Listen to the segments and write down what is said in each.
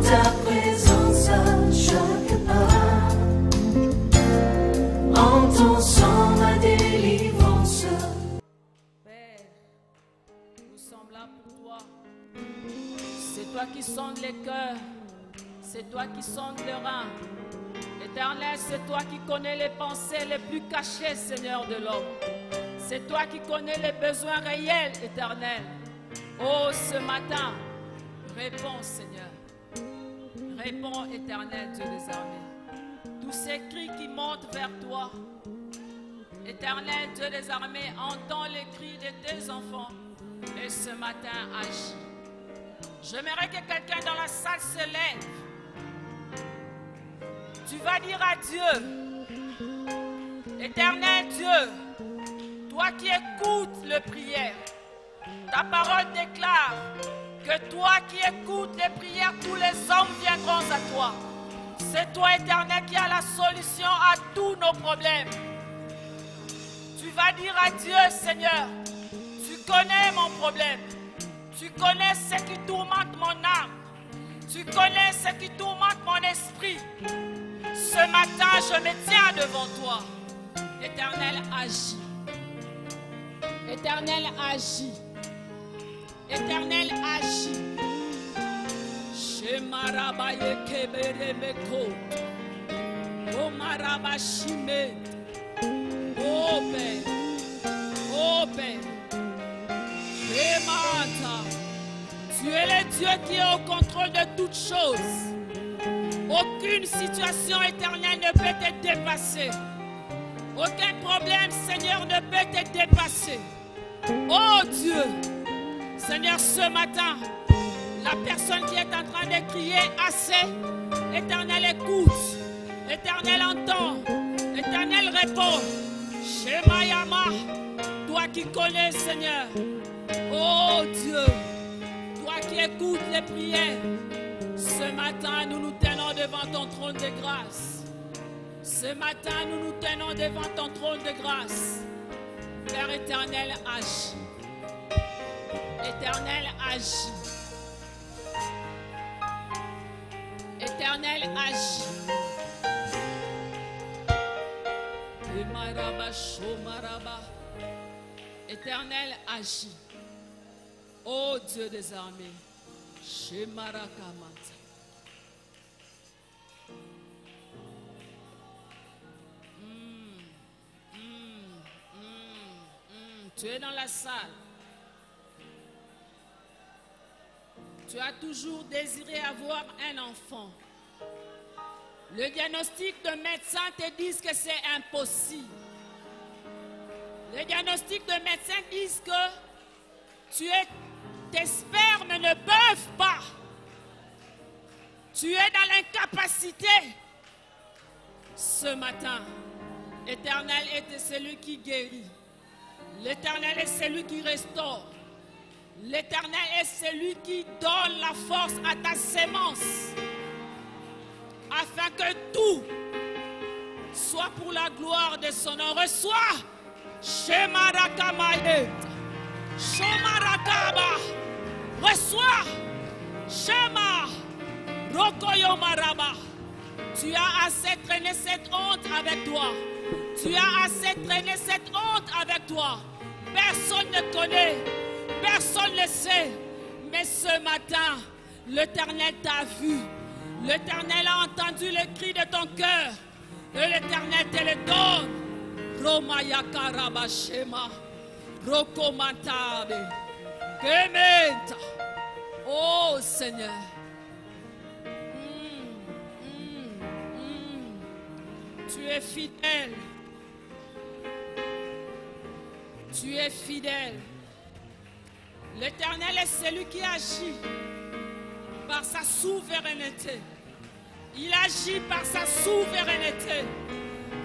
ta présence à chaque pas. En ton sang, ma délivrance. Père, nous sommes là pour toi. C'est toi qui sondes les cœurs. C'est toi qui sondes les reins. Éternel, c'est toi qui connais les pensées les plus cachées, Seigneur de l'homme. C'est toi qui connais les besoins réels, Éternel. Oh, ce matin, réponds, Seigneur. Réponds, Éternel, Dieu des armées. Tous ces cris qui montent vers toi, Éternel, Dieu des armées, entends les cris de tes enfants. Et ce matin, agis. J'aimerais que quelqu'un dans la salle se lève. Tu vas dire à Dieu, Éternel Dieu, toi qui écoutes les prières, ta parole déclare que toi qui écoutes les prières, tous les hommes viendront à toi. C'est toi, Éternel, qui as la solution à tous nos problèmes. Tu vas dire à Dieu, Seigneur, tu connais mon problème. Tu connais ce qui tourmente mon âme. Tu connais ce qui tourmente mon esprit. Ce matin, je me tiens devant toi. Éternel, agis. Éternel, agis. Éternel, agis. Shemarabaye keberemeko. Omarabashime. Oh Père. Oh Père. Remata. Tu es le Dieu qui est au contrôle de toutes choses. Aucune situation éternelle ne peut te dépasser. Aucun problème, Seigneur, ne peut te dépasser. Oh Dieu, Seigneur, ce matin, la personne qui est en train de crier assez, Éternel, écoute. Éternel, entend. Éternel, répond. Shema Yama, toi qui connais, Seigneur. Oh Dieu, toi qui écoutes les prières. Ce matin, nous nous tenons devant ton trône de grâce. Ce matin, nous nous tenons devant ton trône de grâce. Père éternel, agis. Éternel, agis. Éternel, agis. Éternel, agis. Ô Dieu des armées, Shemarakamata. Tu es dans la salle. Tu as toujours désiré avoir un enfant. Le diagnostic de médecin te dit que c'est impossible. Le diagnostic de médecin dit que tes spermes ne peuvent pas. Tu es dans l'incapacité. Ce matin, l'Éternel est celui qui guérit. L'Éternel est celui qui restaure. L'Éternel est celui qui donne la force à ta sémence, afin que tout soit pour la gloire de son nom. Reçois Shemarakamaye, Shemarakaba. Reçois Shema Rokoyomaraba. Tu as assez traîné cette honte avec toi. Tu as assez traîné cette honte avec toi. Personne ne connaît, personne ne sait. Mais ce matin, l'Éternel t'a vu. L'Éternel a entendu le cri de ton cœur. Et l'Éternel te le donne. Romaya Karabashema. Rokomantabe. Kementa. Oh Seigneur. Tu es fidèle. Tu es fidèle. L'Éternel est celui qui agit par sa souveraineté. Il agit par sa souveraineté.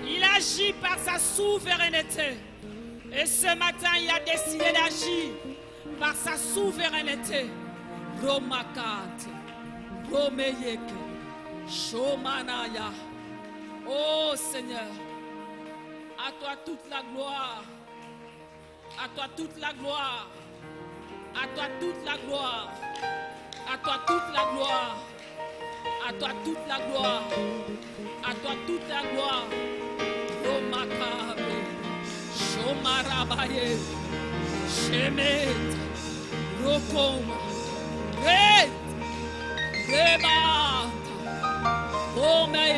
Il agit par sa souveraineté. Et ce matin, il a décidé d'agir par sa souveraineté. Romakate, Romeyeke, Shomanaya. Oh Seigneur, à toi toute la gloire. À toi toute la gloire. À toi toute la gloire. À toi toute la gloire. À toi toute la gloire. À toi toute la gloire. Oh Makabe. Shomarabaye. Shemet. Rokoma. Red. Reba. Ome.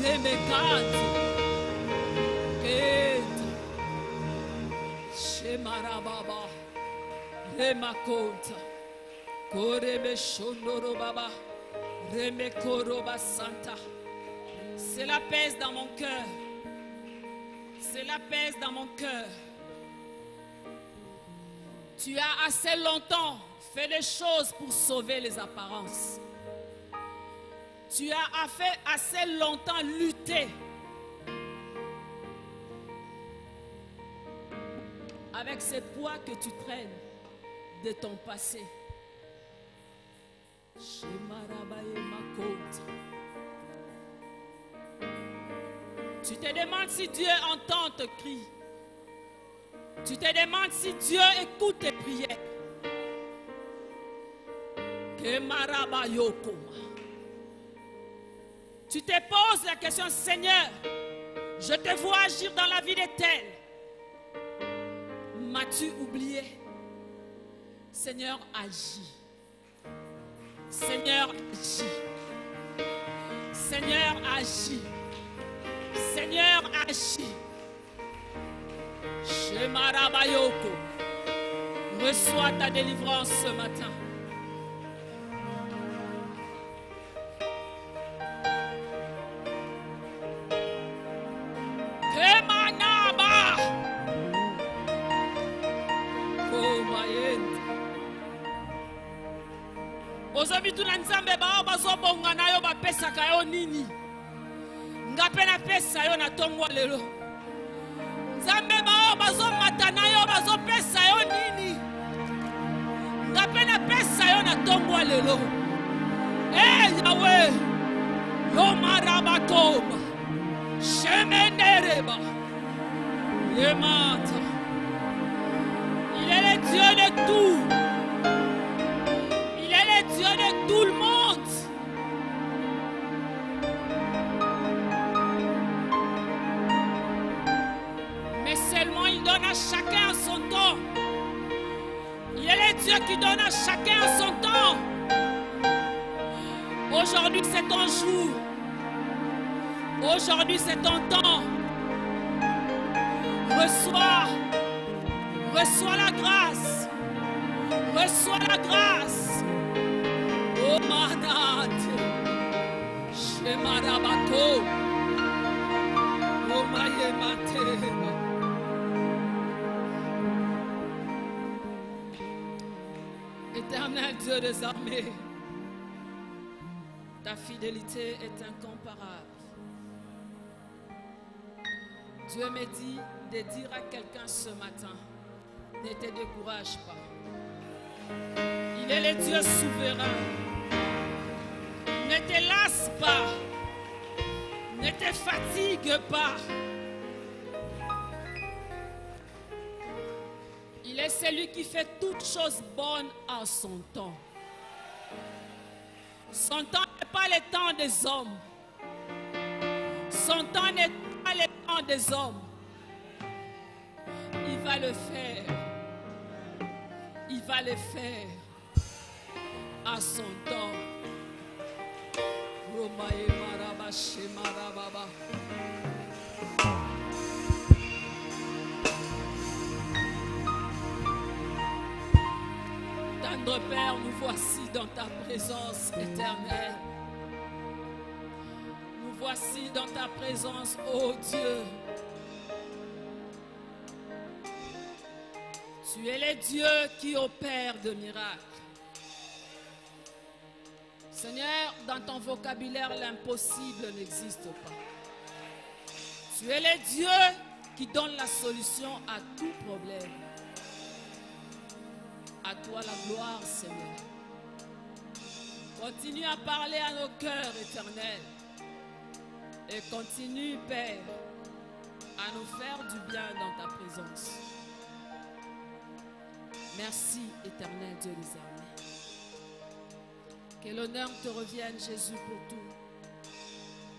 Remekat. Ket. Shemarababa. Remakota. Korebe Shondoro Baba. Remekoroba Santa. Cela pèse dans mon cœur. Cela pèse dans mon cœur. Tu as assez longtemps fait des choses pour sauver les apparences. Tu as assez longtemps lutté avec ces poids que tu traînes de ton passé. Tu te demandes si Dieu entend tes cris. Tu te demandes si Dieu écoute tes prières. Tu te poses la question, Seigneur, je te vois agir dans la vie de tel. M'as-tu oublié? Seigneur, agis. Seigneur, agis. Seigneur, agis. Seigneur, agis. Shemarabayoko. Reçois ta délivrance ce matin. Kemanaba. Komayent. Ozobi tuna nzambe bao bazobonga na yo bapesaka yo nini? Ngape na pesa yo na tongwa lelo. Nzambe bao bazomata na yo bazopesa yo nini? Ngape na pesa yo na tongwa lelo. Yahweh, yo marabakoma, shemenereba, yemata. Il est le Dieu de tout. Il est le Dieu de tout le monde. Mais seulement il donne à chacun son temps. Il est le Dieu qui donne à chacun son temps. Aujourd'hui c'est ton jour. Aujourd'hui c'est ton temps. Reçois la grâce. Reçois la grâce. Oh Manat. Shemarabako. Oh Mayemate. Éternel Dieu des armées, ta fidélité est incomparable. Dieu me dit de dire à quelqu'un ce matin, ne te décourage pas. Il est le Dieu souverain. Ne te lasse pas. Ne te fatigue pas. Il est celui qui fait toutes choses bonnes en son temps. Son temps n'est pas le temps des hommes. Son temps n'est pas le temps des hommes. Il va le faire. Il va le faire à son temps. Romae maraba shemarababa. Tendre Père, nous voici dans ta présence éternelle. Nous voici dans ta présence, ô Dieu. Tu es le Dieu qui opère de miracles. Seigneur, dans ton vocabulaire, l'impossible n'existe pas. Tu es le Dieu qui donne la solution à tout problème. À toi la gloire, Seigneur. Continue à parler à nos cœurs éternels. Et continue, Père, à nous faire du bien dans ta présence. Merci, éternel Dieu des armées. Que l'honneur te revienne, Jésus, pour tout.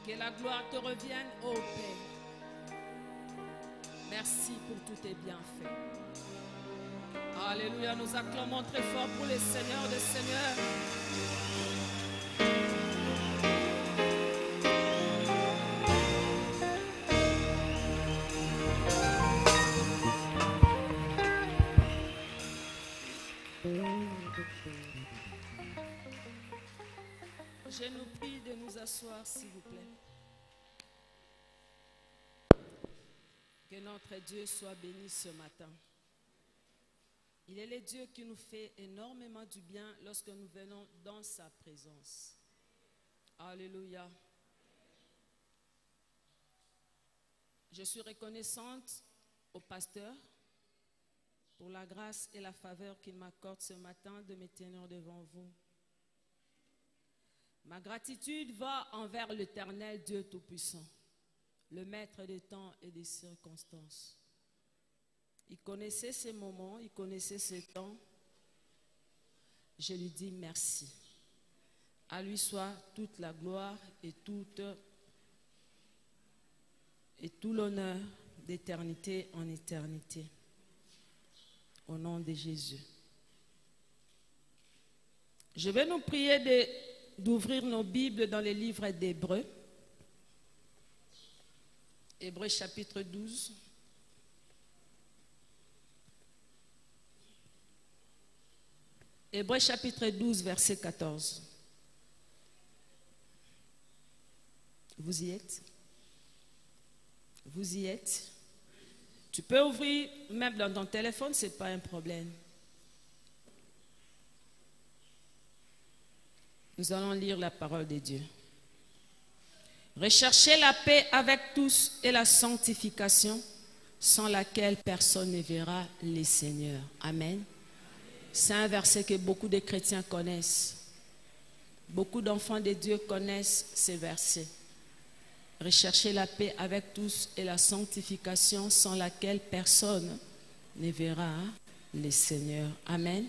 Que la gloire te revienne, ô Père. Merci pour tous tes bienfaits. Alléluia, nous acclamons très fort pour les seigneurs des seigneurs. Je nous prie de nous asseoir, s'il vous plaît. Que notre Dieu soit béni ce matin. Il est le Dieu qui nous fait énormément du bien lorsque nous venons dans sa présence. Alléluia. Je suis reconnaissante au pasteur pour la grâce et la faveur qu'il m'accorde ce matin de me tenir devant vous. Ma gratitude va envers l'Éternel Dieu Tout-Puissant, le Maître des temps et des circonstances. Il connaissait ces moments, il connaissait ces temps. Je lui dis merci. À lui soit toute la gloire et tout l'honneur d'éternité en éternité. Au nom de Jésus. Je vais nous prier d'ouvrir nos Bibles dans les livres d'Hébreux. Hébreux chapitre 12. Hébreux chapitre 12, verset 14. Vous y êtes? Vous y êtes? Tu peux ouvrir même dans ton téléphone, ce n'est pas un problème. Nous allons lire la parole de Dieu. Recherchez la paix avec tous et la sanctification, sans laquelle personne ne verra les seigneurs. Amen. C'est un verset que beaucoup de chrétiens connaissent. Beaucoup d'enfants de Dieu connaissent ces versets. Recherchez la paix avec tous et la sanctification, sans laquelle personne ne verra les seigneurs. Amen.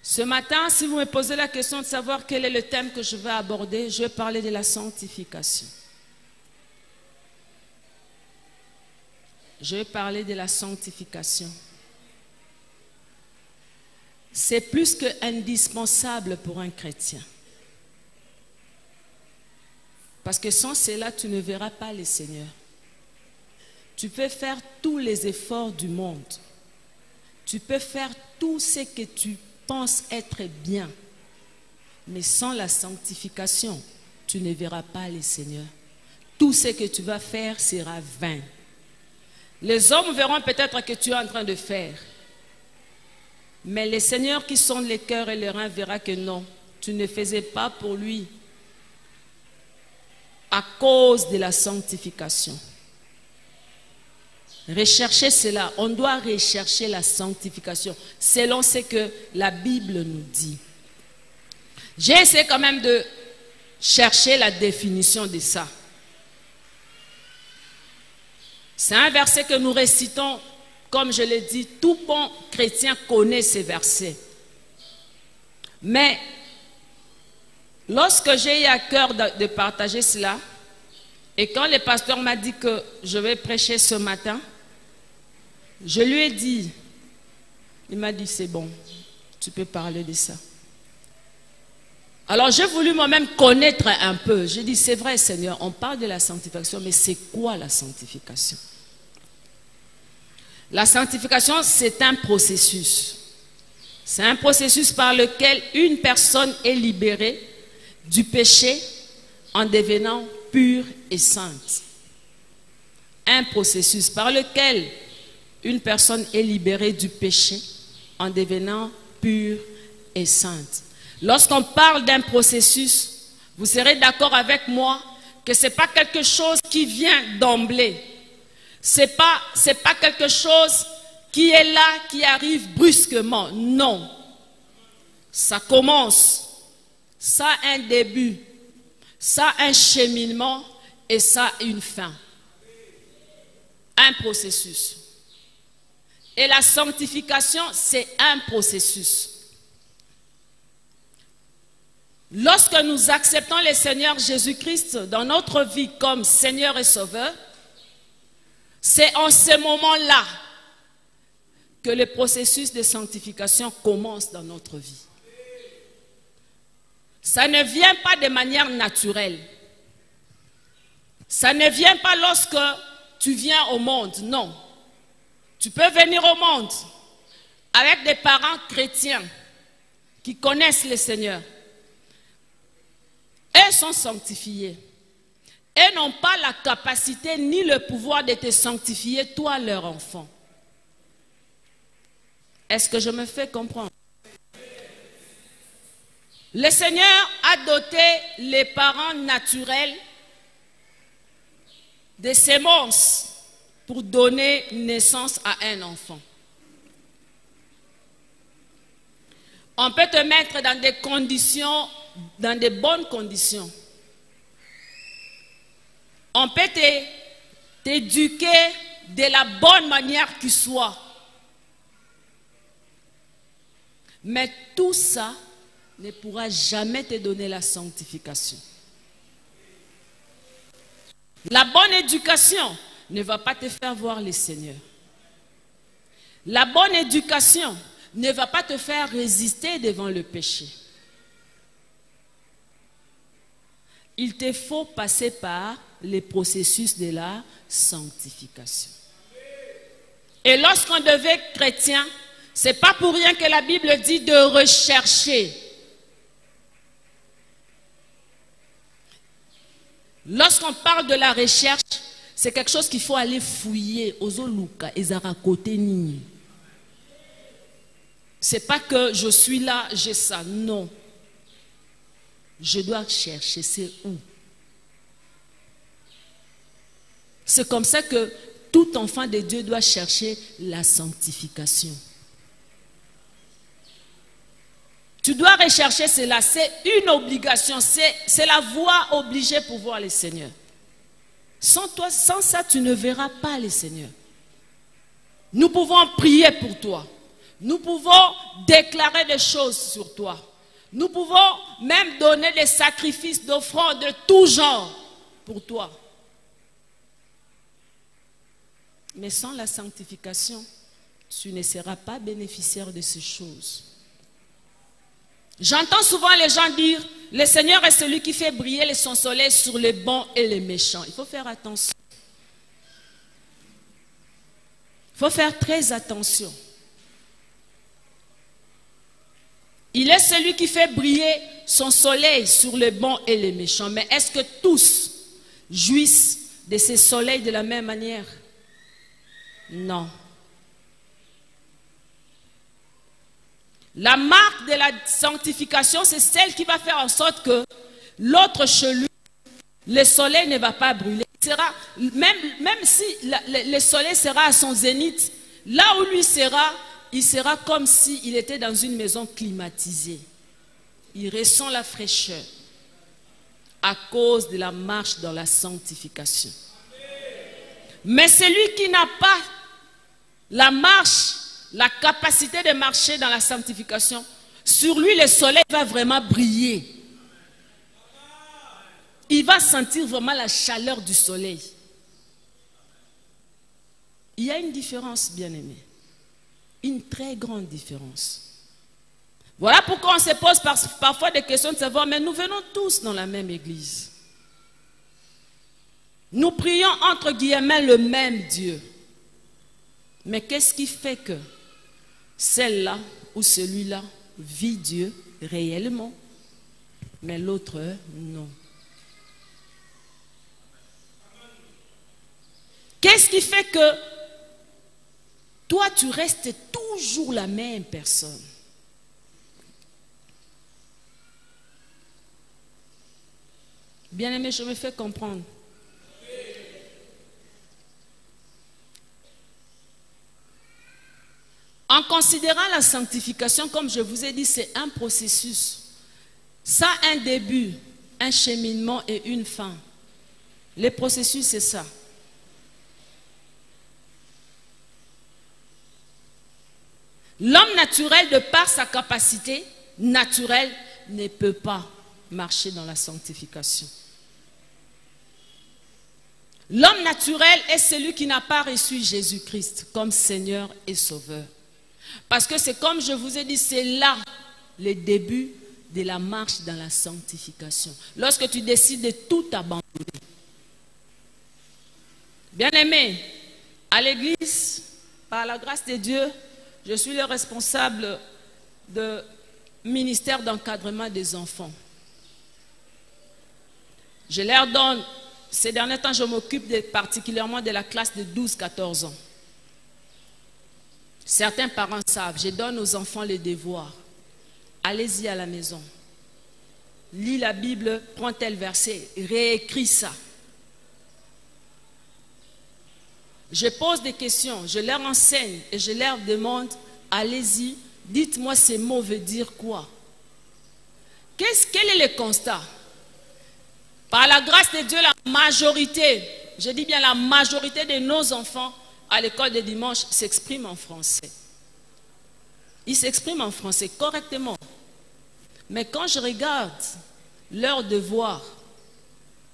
Ce matin, si vous me posez la question de savoir quel est le thème que je vais aborder, je vais parler de la sanctification. Je vais parler de la sanctification. C'est plus qu'indispensable pour un chrétien. Parce que sans cela, tu ne verras pas les seigneurs. Tu peux faire tous les efforts du monde. Tu peux faire tout ce que tu penses être bien. Mais sans la sanctification, tu ne verras pas les seigneurs. Tout ce que tu vas faire sera vain. Les hommes verront peut-être que tu es en train de faire. Mais les seigneurs qui sondent les cœurs et les reins verront que non, tu ne faisais pas pour lui à cause de la sanctification. Recherchez cela. On doit rechercher la sanctification selon ce que la Bible nous dit. J'ai essayé quand même de chercher la définition de ça. C'est un verset que nous récitons, comme je l'ai dit, tout bon chrétien connaît ces versets. Mais lorsque j'ai eu à cœur de partager cela, et quand le pasteur m'a dit que je vais prêcher ce matin, je lui ai dit, il m'a dit c'est bon, tu peux parler de ça. Alors j'ai voulu moi-même connaître un peu. J'ai dit c'est vrai Seigneur, on parle de la sanctification, mais c'est quoi la sanctification? La sanctification, c'est un processus. C'est un processus par lequel une personne est libérée du péché en devenant pure et sainte. Un processus par lequel une personne est libérée du péché en devenant pure et sainte. Lorsqu'on parle d'un processus, vous serez d'accord avec moi que ce n'est pas quelque chose qui vient d'emblée. Ce n'est pas quelque chose qui est là, qui arrive brusquement. Non. Ça commence. Ça a un début. Ça a un cheminement et ça a une fin. Un processus. Et la sanctification, c'est un processus. Lorsque nous acceptons le Seigneur Jésus-Christ dans notre vie comme Seigneur et Sauveur, c'est en ce moment-là que le processus de sanctification commence dans notre vie. Ça ne vient pas de manière naturelle. Ça ne vient pas lorsque tu viens au monde, non. Tu peux venir au monde avec des parents chrétiens qui connaissent le Seigneur. Eux sont sanctifiés. Eux n'ont pas la capacité ni le pouvoir de te sanctifier, toi, leur enfant. Est-ce que je me fais comprendre? Le Seigneur a doté les parents naturels de semences pour donner naissance à un enfant. On peut te mettre dans des conditions, dans de bonnes conditions. On peut t'éduquer de la bonne manière qui soit. Mais tout ça ne pourra jamais te donner la sanctification. La bonne éducation ne va pas te faire voir le Seigneur. La bonne éducation ne va pas te faire résister devant le péché. Il te faut passer par le processus de la sanctification. Et lorsqu'on devient chrétien, ce n'est pas pour rien que la Bible dit de rechercher. Lorsqu'on parle de la recherche, c'est quelque chose qu'il faut aller fouiller. Ozoluka, Ezarakoteni. C'est pas que je suis là, j'ai ça. Non. Je dois chercher, c'est où? C'est comme ça que tout enfant de Dieu doit chercher la sanctification. Tu dois rechercher cela, c'est une obligation, c'est la voie obligée pour voir le Seigneur. Sans ça, tu ne verras pas le Seigneur. Nous pouvons prier pour toi. Nous pouvons déclarer des choses sur toi. Nous pouvons même donner des sacrifices d'offrandes de tout genre pour toi. Mais sans la sanctification, tu ne seras pas bénéficiaire de ces choses. J'entends souvent les gens dire, le Seigneur est celui qui fait briller son soleil sur les bons et les méchants. Il faut faire attention. Il faut faire très attention. Il est celui qui fait briller son soleil sur les bons et les méchants. Mais est-ce que tous jouissent de ce soleil de la même manière? Non. La marque de la sanctification, c'est celle qui va faire en sorte que l'autre chez lui, le soleil ne va pas brûler. Même si le soleil sera à son zénith, là où lui sera, il sera comme s'il était dans une maison climatisée. Il ressent la fraîcheur à cause de la marche dans la sanctification. Mais celui qui n'a pas la marche, la capacité de marcher dans la sanctification, sur lui le soleil va vraiment briller. Il va sentir vraiment la chaleur du soleil. Il y a une différence, bien-aimé. Une très grande différence. Voilà pourquoi on se pose parfois des questions de savoir, mais nous venons tous dans la même église. Nous prions entre guillemets le même Dieu. Mais qu'est-ce qui fait que celle-là ou celui-là vit Dieu réellement, mais l'autre non? Qu'est-ce qui fait que toi tu restes toujours la même personne? Bien-aimé, je me fais comprendre. En considérant la sanctification, comme je vous ai dit, c'est un processus. Ça a un début, un cheminement et une fin. Le processus, c'est ça. L'homme naturel, de par sa capacité naturelle, ne peut pas. marcher dans la sanctification. L'homme naturel est celui qui n'a pas reçu Jésus-Christ comme Seigneur et Sauveur. Parce que c'est comme je vous ai dit, c'est là le début de la marche dans la sanctification. Lorsque tu décides de tout abandonner. Bien-aimés, à l'église, par la grâce de Dieu, je suis le responsable de ministère d'encadrement des enfants. Je leur donne, ces derniers temps, je m'occupe particulièrement de la classe de 12-14 ans. Certains parents savent, je donne aux enfants les devoirs. Allez-y à la maison. Lis la Bible, prends tel verset, réécris ça. Je pose des questions, je leur enseigne et je leur demande, allez-y, dites-moi ces mots veulent dire quoi? Quel est le constat? Par la grâce de Dieu, la majorité, je dis bien la majorité de nos enfants à l'école de dimanche s'expriment en français. Ils s'expriment en français correctement. Mais quand je regarde leurs devoirs,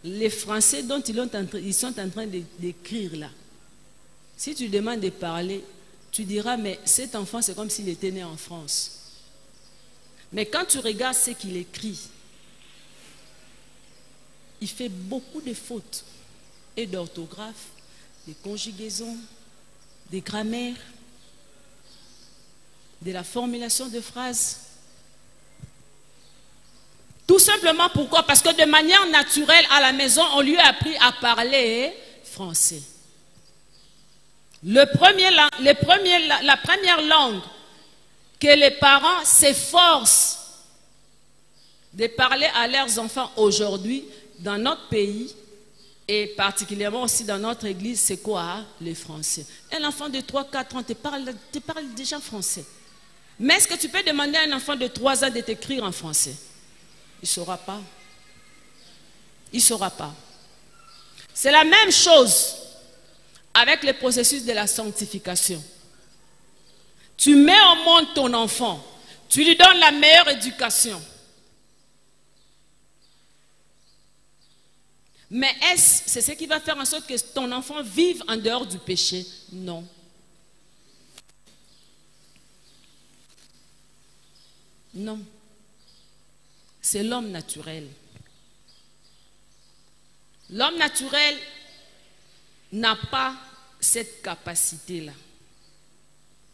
les français dont ils sont en train d'écrire là, si tu demandes de parler, tu diras, mais cet enfant, c'est comme s'il était né en France. Mais quand tu regardes ce qu'il écrit, il fait beaucoup de fautes et d'orthographe, de conjugaisons, des grammaires, de la formulation de phrases. Tout simplement pourquoi? Parce que de manière naturelle, à la maison, on lui a appris à parler français. La première langue que les parents s'efforcent de parler à leurs enfants aujourd'hui, dans notre pays, et particulièrement aussi dans notre église, c'est quoi? Le français. Un enfant de 3-4 ans te parle déjà français. Mais est-ce que tu peux demander à un enfant de 3 ans de t'écrire en français? Il ne saura pas. Il ne saura pas. C'est la même chose avec le processus de la sanctification. Tu mets au monde ton enfant. Tu lui donnes la meilleure éducation. Mais est-ce c'est ce qui va faire en sorte que ton enfant vive en dehors du péché? Non. Non. C'est l'homme naturel. L'homme naturel n'a pas cette capacité-là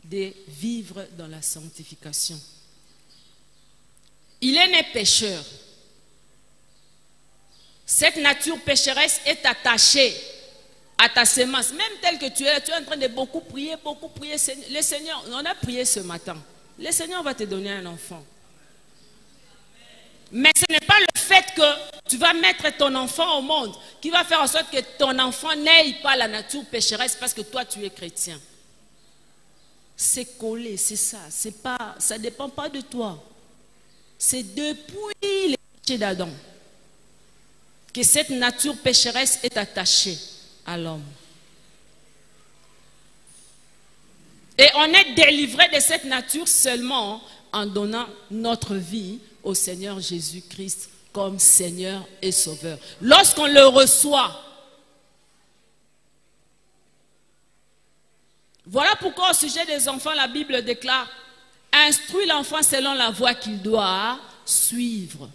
de vivre dans la sanctification. Il est né pécheur. Cette nature pécheresse est attachée à ta sémence. Même tel que tu es en train de beaucoup prier. Le Seigneur, on a prié ce matin. Le Seigneur va te donner un enfant. Mais ce n'est pas le fait que tu vas mettre ton enfant au monde qui va faire en sorte que ton enfant n'ait pas la nature pécheresse parce que toi tu es chrétien. C'est collé, c'est ça. Ça ne dépend pas de toi. C'est depuis les péchés d'Adam que cette nature pécheresse est attachée à l'homme. Et on est délivré de cette nature seulement en donnant notre vie au Seigneur Jésus-Christ comme Seigneur et Sauveur. Lorsqu'on le reçoit, voilà pourquoi au sujet des enfants, la Bible déclare: instruis l'enfant selon la voie qu'il doit suivre.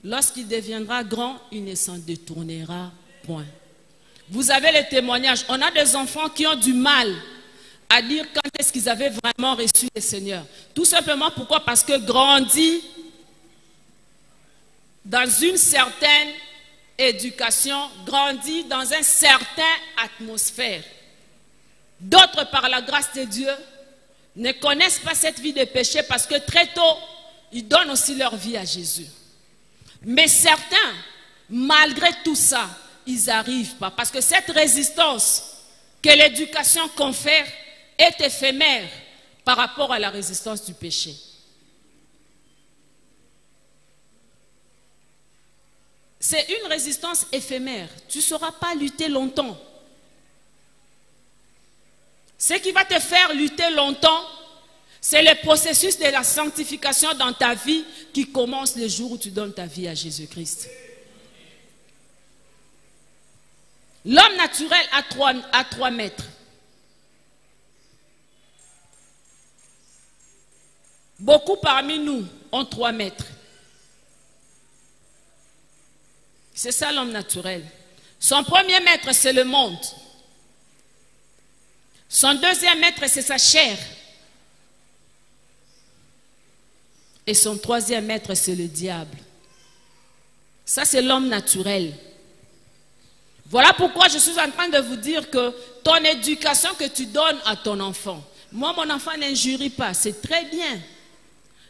Lorsqu'il deviendra grand, il ne s'en détournera point. Vous avez les témoignages. On a des enfants qui ont du mal à dire quand est-ce qu'ils avaient vraiment reçu le Seigneur. Tout simplement pourquoi? Parce que grandit dans une certaine éducation, grandit dans une certaine atmosphère. D'autres, par la grâce de Dieu, ne connaissent pas cette vie de péché parce que très tôt, ils donnent aussi leur vie à Jésus. Mais certains, malgré tout ça, ils n'arrivent pas. Parce que cette résistance que l'éducation confère est éphémère par rapport à la résistance du péché. C'est une résistance éphémère. Tu ne sauras pas lutter longtemps. Ce qui va te faire lutter longtemps, C'est le processus de la sanctification dans ta vie qui commence le jour où tu donnes ta vie à Jésus-Christ. L'homme naturel a 3 mètres. Beaucoup parmi nous ont 3 mètres. C'est ça l'homme naturel. Son premier maître, c'est le monde. Son deuxième maître, c'est sa chair. Et son troisième maître, c'est le diable. Ça, c'est l'homme naturel. Voilà pourquoi je suis en train de vous dire que ton éducation que tu donnes à ton enfant. Moi, mon enfant n'injurie pas, c'est très bien.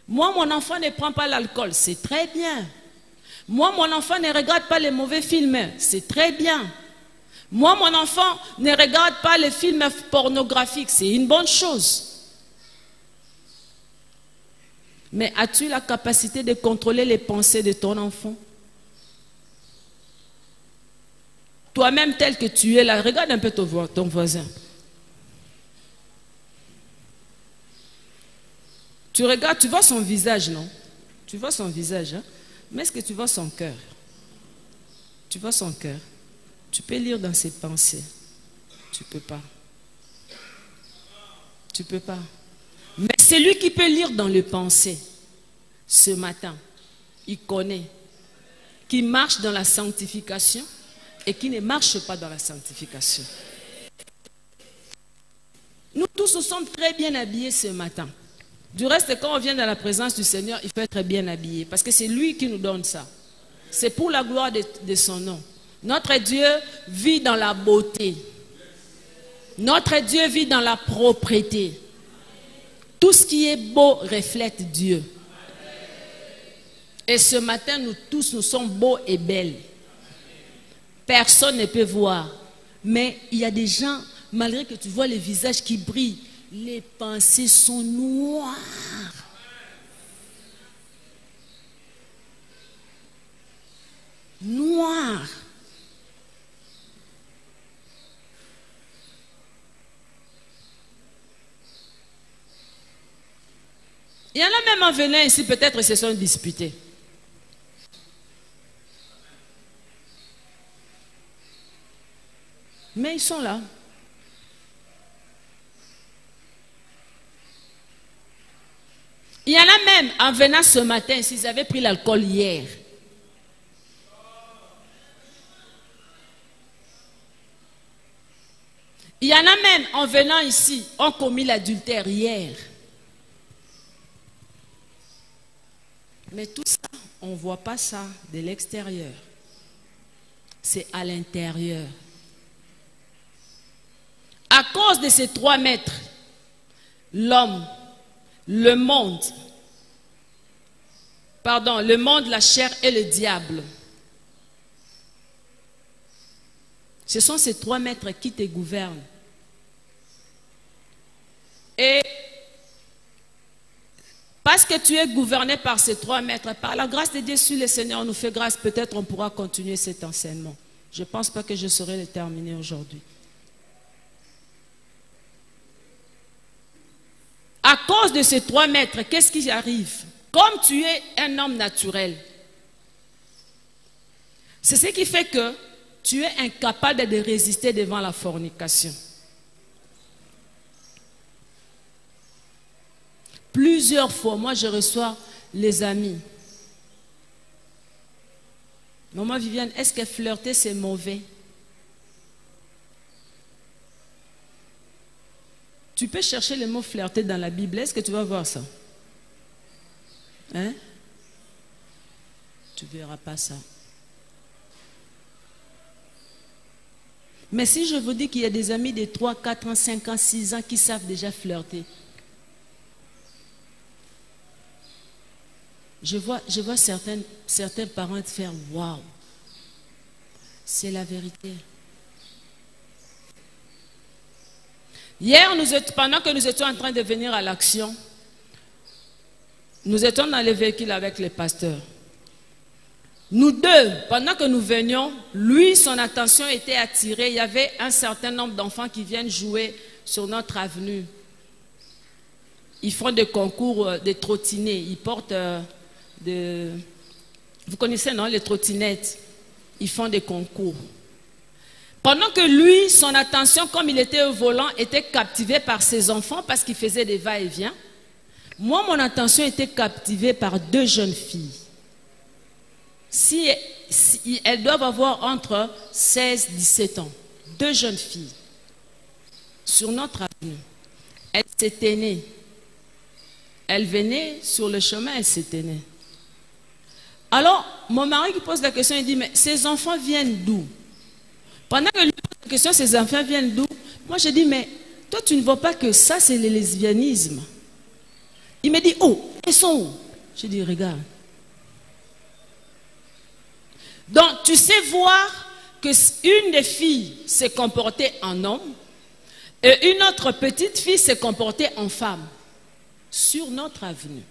Moi, mon enfant ne prend pas l'alcool, c'est très bien. Moi, mon enfant ne regarde pas les mauvais films, c'est très bien. Moi, mon enfant ne regarde pas les films pornographiques, c'est une bonne chose. Mais as-tu la capacité de contrôler les pensées de ton enfant? Toi-même tel que tu es là, regarde un peu ton voisin. Tu regardes, tu vois son visage, non? Tu vois son visage, hein? Mais est-ce que tu vois son cœur? Tu vois son cœur? Tu peux lire dans ses pensées. Tu ne peux pas. Tu ne peux pas. Mais c'est lui qui peut lire dans les pensées. Ce matin, il connaît qui marche dans la sanctification et qui ne marche pas dans la sanctification. Nous tous nous sommes très bien habillés ce matin. Du reste, quand on vient dans la présence du Seigneur, il faut être bien habillé. Parce que c'est lui qui nous donne ça. C'est pour la gloire de son nom. Notre Dieu vit dans la beauté. Notre Dieu vit dans la propreté. Tout ce qui est beau reflète Dieu. Et ce matin, nous tous, nous sommes beaux et belles. Personne ne peut voir. Mais il y a des gens, malgré que tu vois les visages qui brillent, les pensées sont noires. Noires. Il y en a même en venant ici, peut-être ils se sont disputés. Mais ils sont là. Il y en a même, en venant ce matin, s'ils avaient pris l'alcool hier. Il y en a même, en venant ici, ont commis l'adultère hier. Mais tout ça, on ne voit pas ça de l'extérieur. C'est à l'intérieur. À cause de ces 3 maîtres, l'homme, le monde, la chair et le diable. Ce sont ces 3 maîtres qui te gouvernent. Et parce que tu es gouverné par ces 3 maîtres, par la grâce de Dieu, si le Seigneur nous fait grâce, peut-être on pourra continuer cet enseignement. Je ne pense pas que je saurai le terminer aujourd'hui. À cause de ces 3 maîtres, qu'est-ce qui arrive? Comme tu es un homme naturel, c'est ce qui fait que tu es incapable de résister devant la fornication. Plusieurs fois, moi je reçois les amis. Maman Viviane, est-ce que flirter c'est mauvais? Tu peux chercher le mot flirter dans la Bible. Est-ce que tu vas voir ça? Hein? Tu ne verras pas ça. Mais si je vous dis qu'il y a des amis de 3, 4 ans, 5 ans, 6 ans qui savent déjà flirter. Je vois certains parents faire « Waouh !» C'est la vérité. Hier, pendant que nous étions en train de venir à l'action, nous étions dans le véhicule avec les pasteurs. Nous deux, pendant que nous venions, lui, son attention était attirée. Il y avait un certain nombre d'enfants qui viennent jouer sur notre avenue. Ils font des concours de trottinets. Ils portent Vous connaissez, non, les trottinettes. Ils font des concours. Pendant que lui, son attention, comme il était au volant, était captivée par ses enfants parce qu'il faisait des va-et-vient. Moi, mon attention était captivée par deux jeunes filles. Si elles doivent avoir entre 16 et 17 ans. Deux jeunes filles. Sur notre avenue. Elles s'éteignaient. Elles venaient sur le chemin, elles s'éteignaient. Alors, mon mari qui pose la question, il dit, mais ces enfants viennent d'où? Pendant que lui pose la question, ces enfants viennent d'où? Moi, je dis, mais toi, tu ne vois pas que ça, c'est le lesbianisme. Il me dit, oh, elles sont où? Je dis, regarde. Donc, tu sais voir qu'une des filles s'est comportée en homme et une autre petite fille s'est comportée en femme sur notre avenue.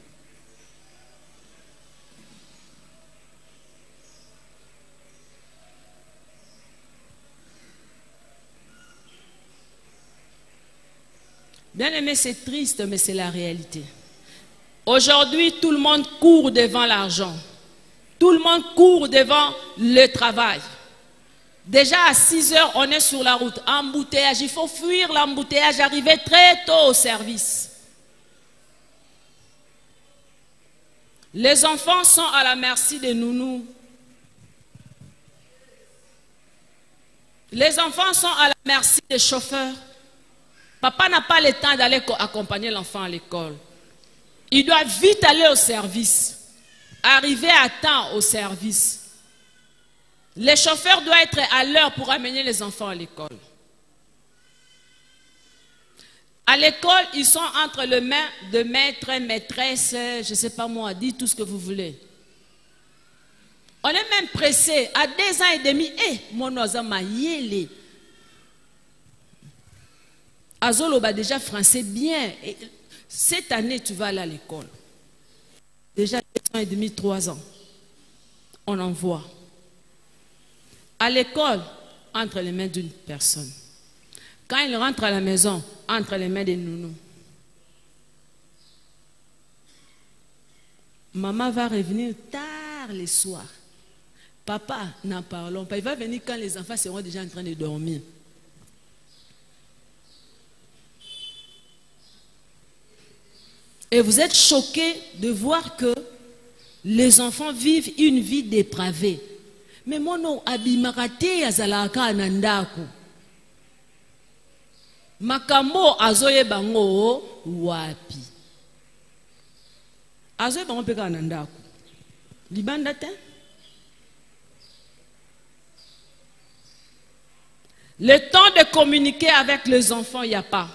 Bien aimé, c'est triste, mais c'est la réalité. Aujourd'hui, tout le monde court devant l'argent. Tout le monde court devant le travail. Déjà à 6 heures, on est sur la route. Embouteillage, il faut fuir l'embouteillage, arriver très tôt au service. Les enfants sont à la merci des nounous. Les enfants sont à la merci des chauffeurs. Papa n'a pas le temps d'aller accompagner l'enfant à l'école. Il doit vite aller au service. Arriver à temps au service. Les chauffeurs doivent être à l'heure pour amener les enfants à l'école. À l'école, ils sont entre les mains de maîtres, maîtresses, je ne sais pas moi, dites tout ce que vous voulez. On est même pressé. À 2 ans et demi, mon ozama yele. Azolo va déjà français bien. Et cette année, tu vas aller à l'école. Déjà 2 ans et demi, 3 ans. On envoie. À l'école, entre les mains d'une personne. Quand il rentre à la maison, entre les mains des nounous. Maman va revenir tard le soir. Papa, n'en parlons pas. Il va venir quand les enfants seront déjà en train de dormir. Et vous êtes choqués de voir que les enfants vivent une vie dépravée. Mais mono abimarate azalaka anandako. Makamo azoye bango wapi. Azoye bango peka anandako. Libanda te. Le temps de communiquer avec les enfants, il n'y a pas.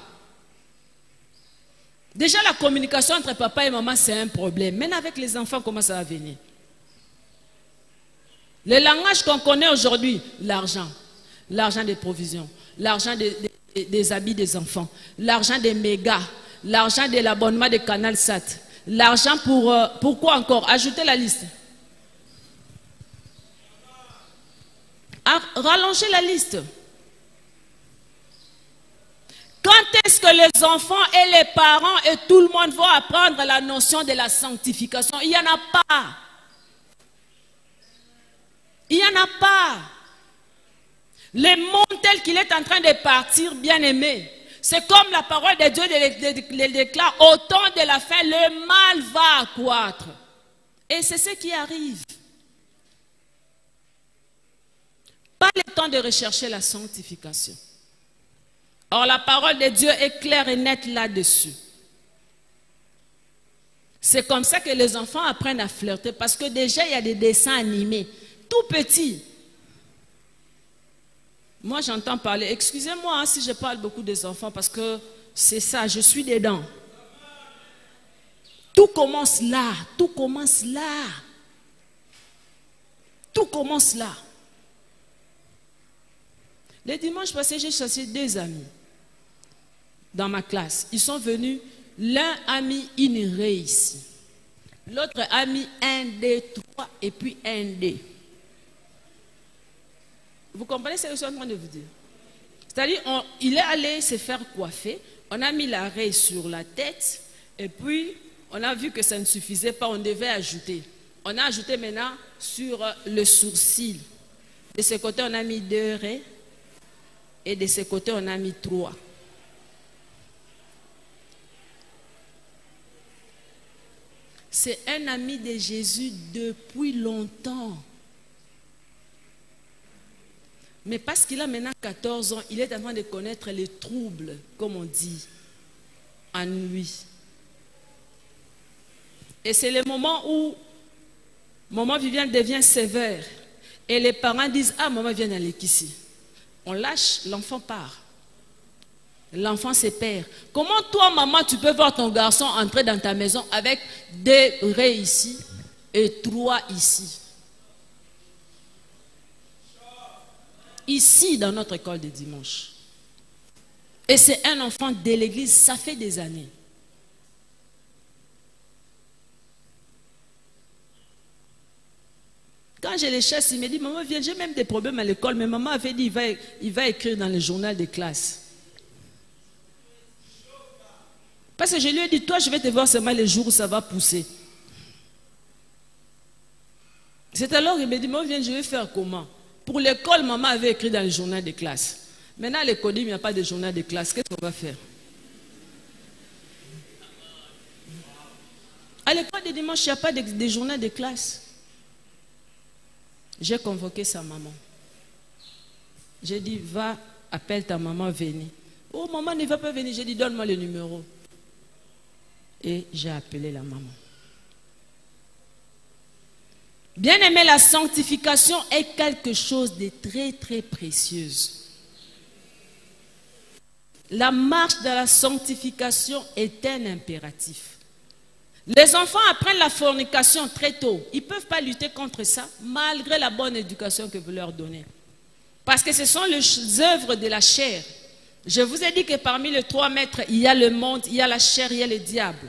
Déjà, la communication entre papa et maman, c'est un problème. Même avec les enfants, comment ça va venir? Le langage qu'on connaît aujourd'hui, l'argent. L'argent des provisions. L'argent des habits des enfants. L'argent des mégas. L'argent de l'abonnement de Canal Sat. L'argent pour quoi encore? Ajoutez la liste. Rallongez la liste. Quand est-ce que les enfants et les parents et tout le monde vont apprendre la notion de la sanctification? Il n'y en a pas. Il n'y en a pas. Le monde tel qu'il est en train de partir, bien aimé, c'est comme la parole de Dieu le déclare, au temps de la fin, le mal va accroître. Et c'est ce qui arrive. Pas le temps de rechercher la sanctification. Or, la parole de Dieu est claire et nette là-dessus. C'est comme ça que les enfants apprennent à flirter. Parce que déjà, il y a des dessins animés. Tout petits. Moi, j'entends parler. Excusez-moi si je parle beaucoup des enfants. Parce que c'est ça, je suis dedans. Tout commence là. Tout commence là. Tout commence là. Le dimanche passé, j'ai chassé 2 amis dans ma classe. Ils sont venus, l'un a mis une raie ici. L'autre a mis 1, 2, 3 et puis 1, 2. Vous comprenez ce que je suis en train de vous dire? C'est-à-dire, il est allé se faire coiffer. On a mis la raie sur la tête Et puis, on a vu que ça ne suffisait pas, on devait ajouter. On a ajouté maintenant sur le sourcil. De ce côté, on a mis 2 raies. Et de ce côté, on a mis 3. C'est un ami de Jésus depuis longtemps. Mais parce qu'il a maintenant 14 ans, il est en train de connaître les troubles, comme on dit, en lui. Et c'est le moment où maman Viviane devient sévère. Et les parents disent, ah, maman vient aller ici. On lâche, l'enfant part. L'enfant se perd. Comment toi, maman, tu peux voir ton garçon entrer dans ta maison avec 2 raies ici et 3 ici? Ici, dans notre école de dimanche. Et c'est un enfant de l'église, ça fait des années. Quand je les chasse, il me dit, maman, viens, j'ai même des problèmes à l'école, mais maman avait dit, il va écrire dans le journal de classe. Parce que je lui ai dit, toi, je vais te voir seulement les jours où ça va pousser. C'est alors qu'il me dit, maman, viens, je vais faire comment? Pour l'école, maman avait écrit dans le journal de classe. Maintenant, à l'école, il n'y a pas de journal de classe. Qu'est-ce qu'on va faire? À l'école de dimanche, il n'y a pas de journal de classe. J'ai convoqué sa maman. J'ai dit, va, appelle ta maman, venez. Oh, maman ne va pas venir. J'ai dit, donne-moi le numéro. Et j'ai appelé la maman. Bien aimé, la sanctification est quelque chose de très, très précieux. La marche dans la sanctification est un impératif. Les enfants apprennent la fornication très tôt. Ils ne peuvent pas lutter contre ça, malgré la bonne éducation que vous leur donnez. Parce que ce sont les œuvres de la chair. Je vous ai dit que parmi les 3 maîtres, il y a le monde, il y a la chair, il y a le diable.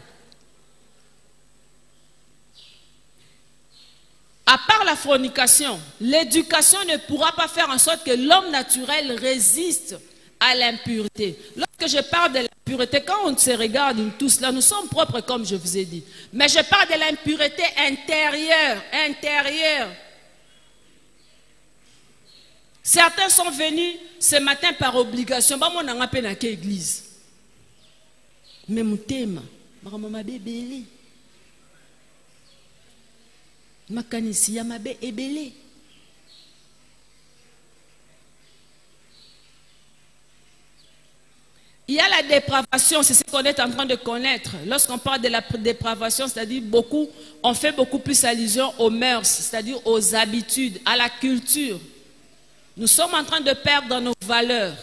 À part la fornication, l'éducation ne pourra pas faire en sorte que l'homme naturel résiste à l'impureté. Lorsque je parle de l'impureté, quand on se regarde nous tous là, nous sommes propres comme je vous ai dit. Mais je parle de l'impureté intérieure. Certains sont venus ce matin par obligation. Bah, moi, on a appelé à l'église. Mais mon thème, maman bébé. Ma canisi ya mabe ebele. Il y a la dépravation, c'est ce qu'on est en train de connaître. Lorsqu'on parle de la dépravation, c'est-à-dire on fait beaucoup plus allusion aux mœurs, c'est-à-dire aux habitudes, à la culture. Nous sommes en train de perdre nos valeurs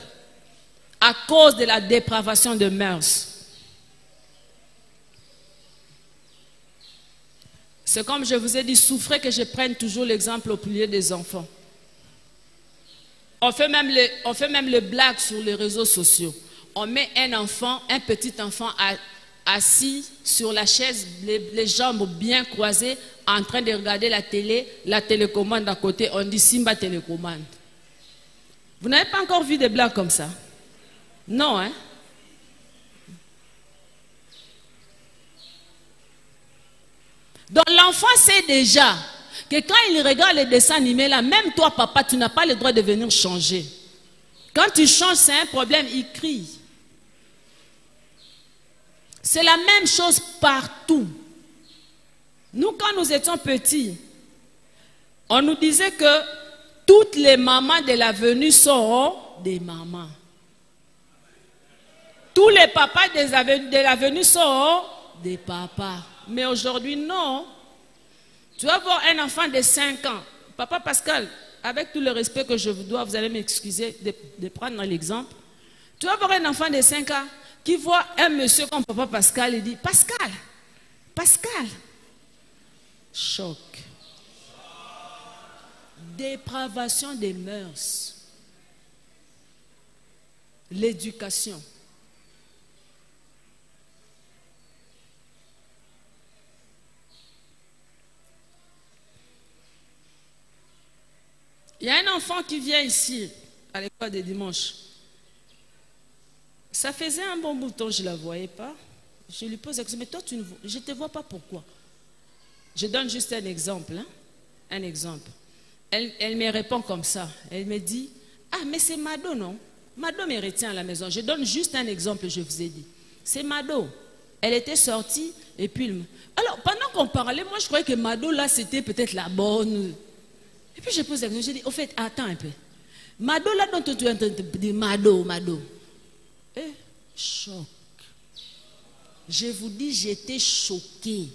à cause de la dépravation de mœurs. C'est comme je vous ai dit, souffrez que je prenne toujours l'exemple au milieu des enfants. On fait même le blague sur les réseaux sociaux. On met un petit enfant assis sur la chaise, les jambes bien croisées, en train de regarder la télécommande à côté. On dit Simba télécommande. Vous n'avez pas encore vu des blagues comme ça? Non, hein? Donc l'enfant sait déjà que quand il regarde les dessins animés là, même toi papa, tu n'as pas le droit de venir changer. Quand tu changes, c'est un problème, il crie. C'est la même chose partout. Nous, quand nous étions petits, on nous disait que toutes les mamans de l'avenue sont des mamans. Tous les papas de l'avenue sont des papas. Mais aujourd'hui, non. Tu vas voir un enfant de 5 ans. Papa Pascal, avec tout le respect que je vous dois, vous allez m'excuser de prendre l'exemple. Tu vas voir un enfant de 5 ans qui voit un monsieur comme Papa Pascal et dit, Pascal, Pascal. Choc. Dépravation des mœurs. L'éducation. Il y a un enfant qui vient ici, à l'école de dimanche. Ça faisait un bon bout de temps, je ne la voyais pas. Je lui pose la question, mais toi, je ne te vois pas pourquoi. Je donne juste un exemple. Hein? Un exemple. Elle me répond comme ça. Elle me dit, ah, mais c'est Mado, non? Mado me retient à la maison. Je donne juste un exemple, je vous ai dit. C'est Mado. Elle était sortie et puis... Alors, pendant qu'on parlait, moi, je croyais que Mado, là, c'était peut-être la bonne. Et puis, je pose la question, je dis, au fait, attends un peu. Mado, là, dont tu es en train de dire, Mado. Eh, choc. Je vous dis, j'étais choquée.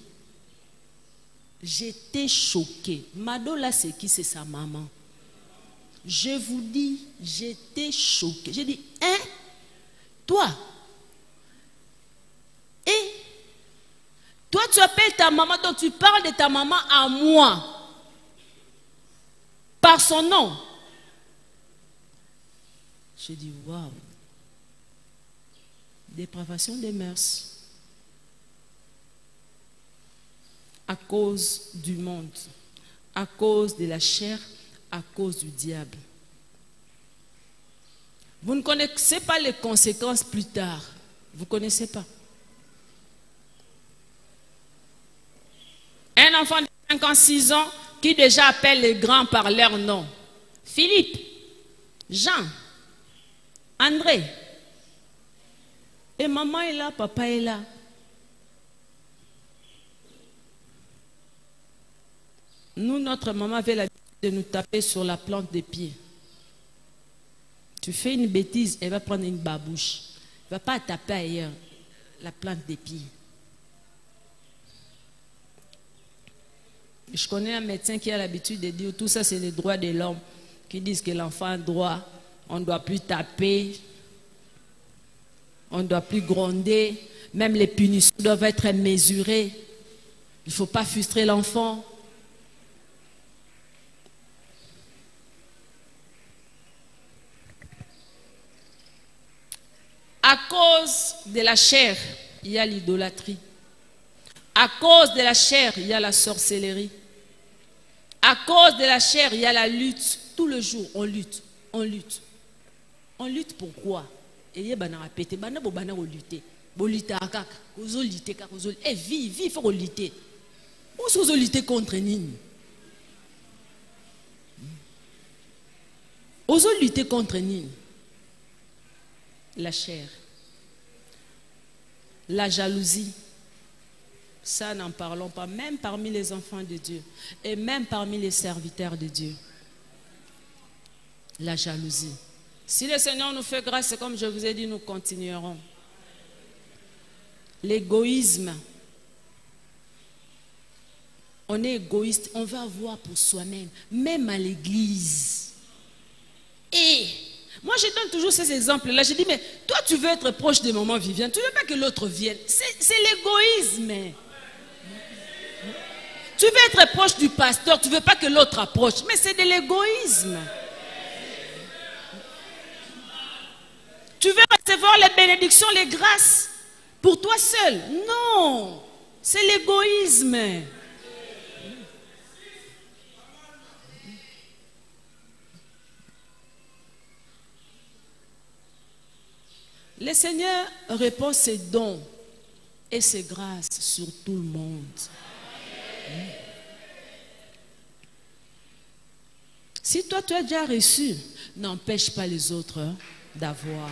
J'étais choquée. Mado, là, c'est qui? C'est sa maman. Je vous dis, j'étais choquée. J'ai dit, hein? Toi? Et toi, tu appelles ta maman, donc tu parles de ta maman à moi. Par son nom. J'ai dit, waouh. Dépravation des mœurs. À cause du monde, à cause de la chair, à cause du diable. Vous ne connaissez pas les conséquences plus tard. Vous ne connaissez pas. Un enfant de 5 ans, 6 ans, qui déjà appelle les grands par leur nom. Philippe, Jean, André. Et maman est là, papa est là. Nous, notre maman avait l'habitude de nous taper sur la plante des pieds. Tu fais une bêtise, elle va prendre une babouche. Elle ne va pas taper ailleurs, la plante des pieds. Je connais un médecin qui a l'habitude de dire tout ça, c'est les droits de l'homme, qui disent que l'enfant a droit, on ne doit plus taper, on ne doit plus gronder, même les punitions doivent être mesurées. Il ne faut pas frustrer l'enfant. À cause de la chair, il y a l'idolâtrie. À cause de la chair, il y a la sorcellerie. À cause de la chair, il y a la lutte. Tout le jour, on lutte. On lutte. On lutte pourquoi? Et il y a des répété, il faut lutter. Eh, vive, il faut lutter. Où est-ce que vous lutter contre nous? Vous lutter contre nous. La chair, la jalousie, ça n'en parlons pas, même parmi les enfants de Dieu et même parmi les serviteurs de Dieu. La jalousie. Si le Seigneur nous fait grâce, comme je vous ai dit, nous continuerons. L'égoïsme. On est égoïste, on veut avoir pour soi-même, même à l'église. Et moi, je donne toujours ces exemples-là. Je dis, mais toi, tu veux être proche de maman Viviane. Tu ne veux pas que l'autre vienne. C'est l'égoïsme. Tu veux être proche du pasteur. Tu ne veux pas que l'autre approche. Mais c'est de l'égoïsme. Tu veux recevoir les bénédictions, les grâces pour toi seul. Non. C'est l'égoïsme. Le Seigneur répand ses dons et ses grâces sur tout le monde. Si toi tu as déjà reçu, n'empêche pas les autres d'avoir.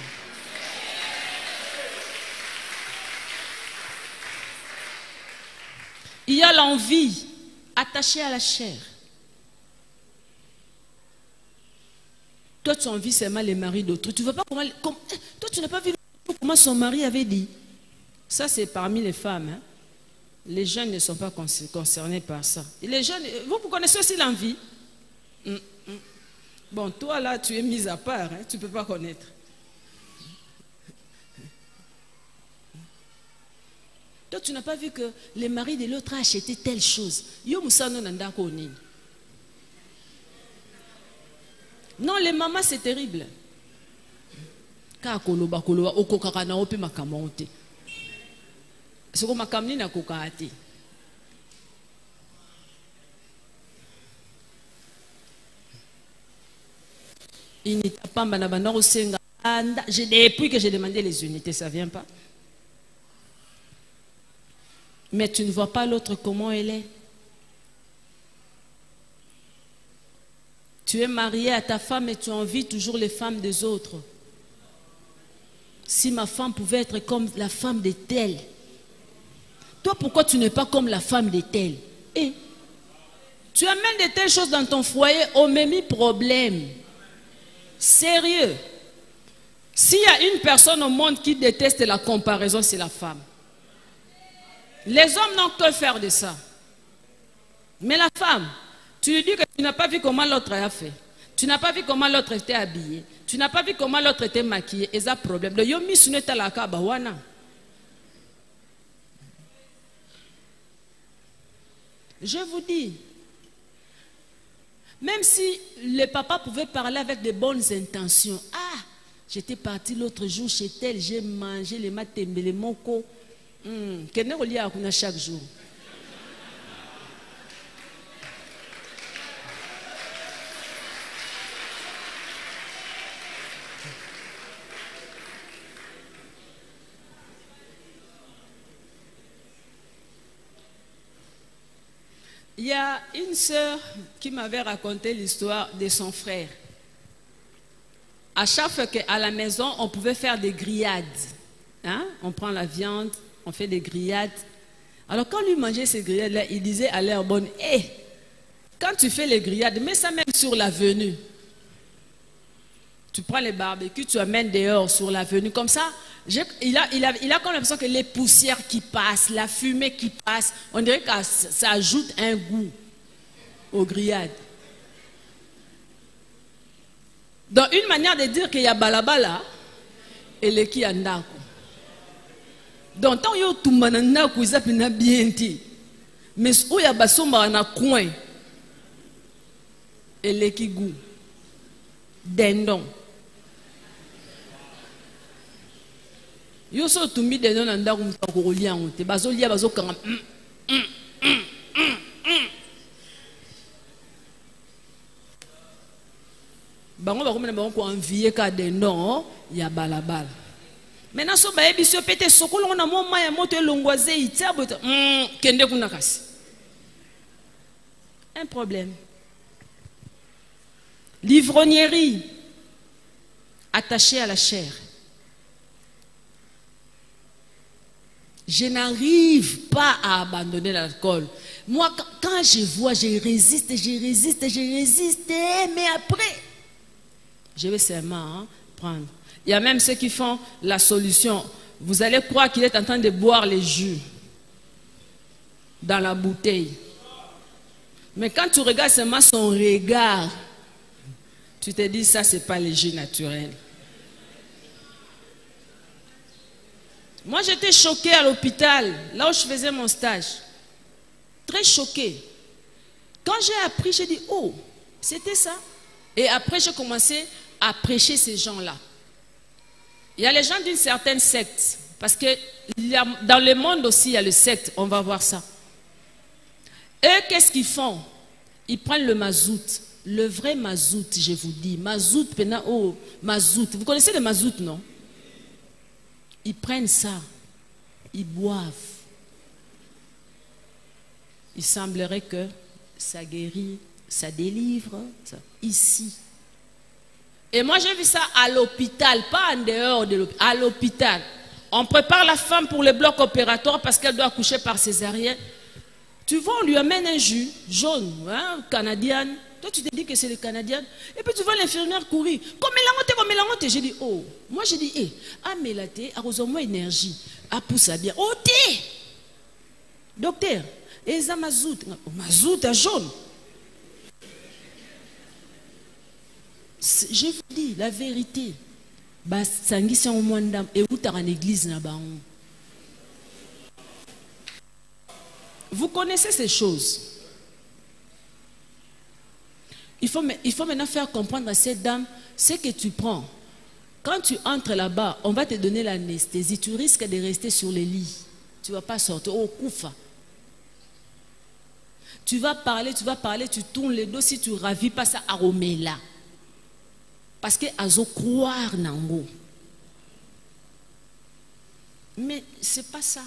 Il y a l'envie attachée à la chair. Toi, tu envies seulement les maris d'autres. Tu veux pas comment, toi, tu n'as pas vu comment son mari avait dit. Ça, c'est parmi les femmes. Hein. Les jeunes ne sont pas concernés par ça. Et les jeunes, vous connaissez aussi l'envie. Bon, toi, là, tu es mise à part. Hein, tu ne peux pas connaître. Toi, tu n'as pas vu que les maris de l'autre a acheté telle chose. Non, les mamans, c'est terrible. Depuis que j'ai demandé les unités, ça ne vient pas. Mais tu ne vois pas l'autre comment elle est. Tu es marié à ta femme et tu envies toujours les femmes des autres. Si ma femme pouvait être comme la femme de tel, toi pourquoi tu n'es pas comme la femme de tel? Et tu amènes de telles choses dans ton foyer au même problème. Sérieux. S'il y a une personne au monde qui déteste la comparaison, c'est la femme. Les hommes n'ont que faire de ça. Mais la femme, tu lui dis que tu n'as pas vu comment l'autre a fait. Tu n'as pas vu comment l'autre était habillé. Tu n'as pas vu comment l'autre était maquillé. Et ça problème. De yomi suneta la kabawana. Je vous dis, même si le papa pouvait parler avec de bonnes intentions. Ah, j'étais parti l'autre jour chez tel, j'ai mangé les matembe, les moko. Qu'est-ce qu'on lit à chaque jour? Il y a une sœur qui m'avait raconté l'histoire de son frère. À chaque fois qu'à la maison, on pouvait faire des grillades. Hein? On prend la viande, on fait des grillades. Alors quand lui mangeait ces grillades-là, il disait à l'air bonne, hé, quand tu fais les grillades, mets ça même sur l'avenue. Tu prends les barbecues, tu amènes dehors sur l'avenue. Comme ça, il a comme l'impression que les poussières qui passent, la fumée qui passe, on dirait que ça ajoute un goût aux grillades. Donc une manière de dire qu'il y a balabala et le qui a ndako. Donc tant yo tout manandako ils appellent bien ti. Mais où y a basomba na coin et le qui goût. Dendon. Yo so tumbi dendon na ndako mutako kolia onte bazolia bazokanga. Bango ba komena bango ko envier ka dendon ya balabala. Maintenant so ba ebiso pete sokolo na mo maya moto elongwaze itia bota kende kuna kasi. Un problème. L'ivrognerie attachée à la chair. Je n'arrive pas à abandonner l'alcool. Moi, quand je vois, je résiste, mais après, je vais seulement prendre. Il y a même ceux qui font la solution. Vous allez croire qu'il est en train de boire les jus dans la bouteille. Mais quand tu regardes seulement son regard, tu te dis, ça, ce n'est pas le jus naturel. Moi, j'étais choquée à l'hôpital, là où je faisais mon stage. Très choquée. Quand j'ai appris, j'ai dit, oh, c'était ça. Et après, j'ai commencé à prêcher ces gens-là. Il y a les gens d'une certaine secte. Parce que dans le monde aussi, il y a le secte. On va voir ça. Eux, qu'est-ce qu'ils font? Ils prennent le mazout. Le vrai mazout, je vous dis. Mazout, oh, mazout. Vous connaissez le mazout, non? Ils prennent ça. Ils boivent. Il semblerait que ça guérit, ça délivre. Ça, ici. Et moi, j'ai vu ça à l'hôpital, pas en dehors de l'hôpital, à l'hôpital. On prépare la femme pour le bloc opératoire parce qu'elle doit accoucher par césarienne. Tu vois, on lui amène un jus jaune, hein, canadien. Toi, tu te dis que c'est le Canadien. Et puis tu vois l'infirmière courir. Comme il a monté. J'ai dit, oh. Moi, j'ai dit, hé, amélate, arrose-moi énergie. A pousse bien. Oh, t'es. Docteur, et ça mazout. Mazout, jaune. Je vous dis la vérité. Bah, sangi c'est au moins d'âme. Et où t'as en église là-bas. Vous connaissez ces choses. Il faut maintenant faire comprendre à cette dame ce que tu prends. Quand tu entres là-bas, on va te donner l'anesthésie. Tu risques de rester sur le lit. Tu ne vas pas sortir. Oh, koufa. Tu vas parler, tu tournes le dos. Si tu ne ravis pas ça, aromé là. Parce que azo croire nango. Mais ce n'est pas ça.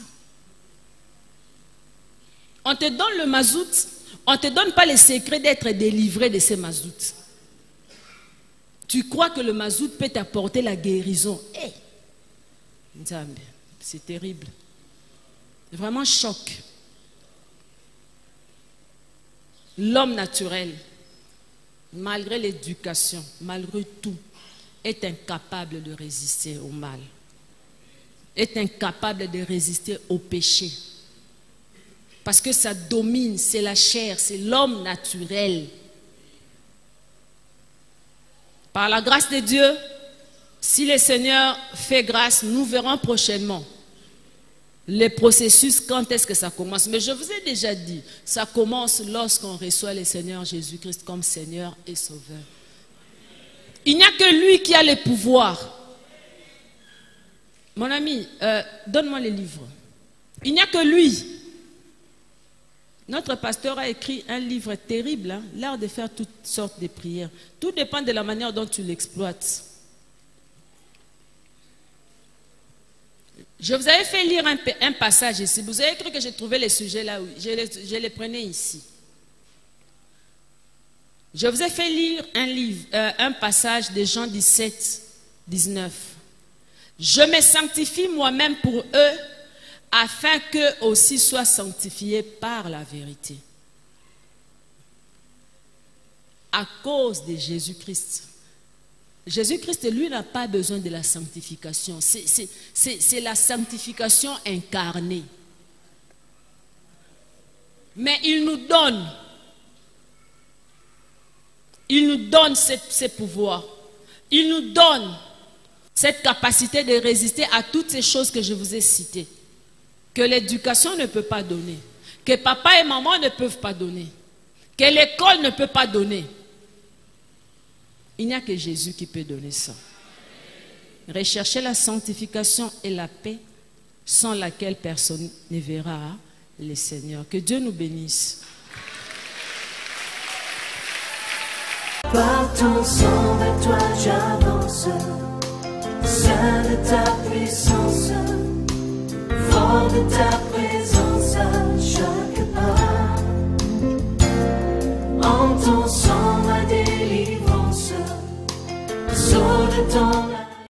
On te donne le mazout, on ne te donne pas le secret d'être délivré de ces mazouts. Tu crois que le mazout peut t'apporter la guérison. Hey, c'est terrible. C'est vraiment choc. L'homme naturel, malgré l'éducation, malgré tout, est incapable de résister au mal. Est incapable de résister au péché. Parce que ça domine, c'est la chair, c'est l'homme naturel. Par la grâce de Dieu, si le Seigneur fait grâce, nous verrons prochainement les processus, quand est-ce que ça commence. Mais je vous ai déjà dit, ça commence lorsqu'on reçoit le Seigneur Jésus-Christ comme Seigneur et Sauveur. Il n'y a que lui qui a le pouvoir. Mon ami, donne-moi les livres. Il n'y a que lui. Notre pasteur a écrit un livre terrible, hein, l'art de faire toutes sortes de prières. Tout dépend de la manière dont tu l'exploites. Je vous avais fait lire un passage ici. Vous avez cru que j'ai trouvé les sujets là où je les prenais ici. Je vous ai fait lire un passage de Jean 17, 19. Je me sanctifie moi-même pour eux, afin qu'eux aussi soient sanctifiés par la vérité. À cause de Jésus-Christ. Jésus-Christ, lui, n'a pas besoin de la sanctification. C'est la sanctification incarnée. Mais il nous donne ces pouvoirs. Il nous donne cette capacité de résister à toutes ces choses que je vous ai citées. Que l'éducation ne peut pas donner. Que papa et maman ne peuvent pas donner. Que l'école ne peut pas donner. Il n'y a que Jésus qui peut donner ça. Recherchez la sanctification et la paix, sans laquelle personne ne verra le Seigneur. Que Dieu nous bénisse. Par ton sang, vers toi j'avance, saint de ta puissance, fort de ta présence à chaque pas. En ton sang, ma délivrance, sceau de ton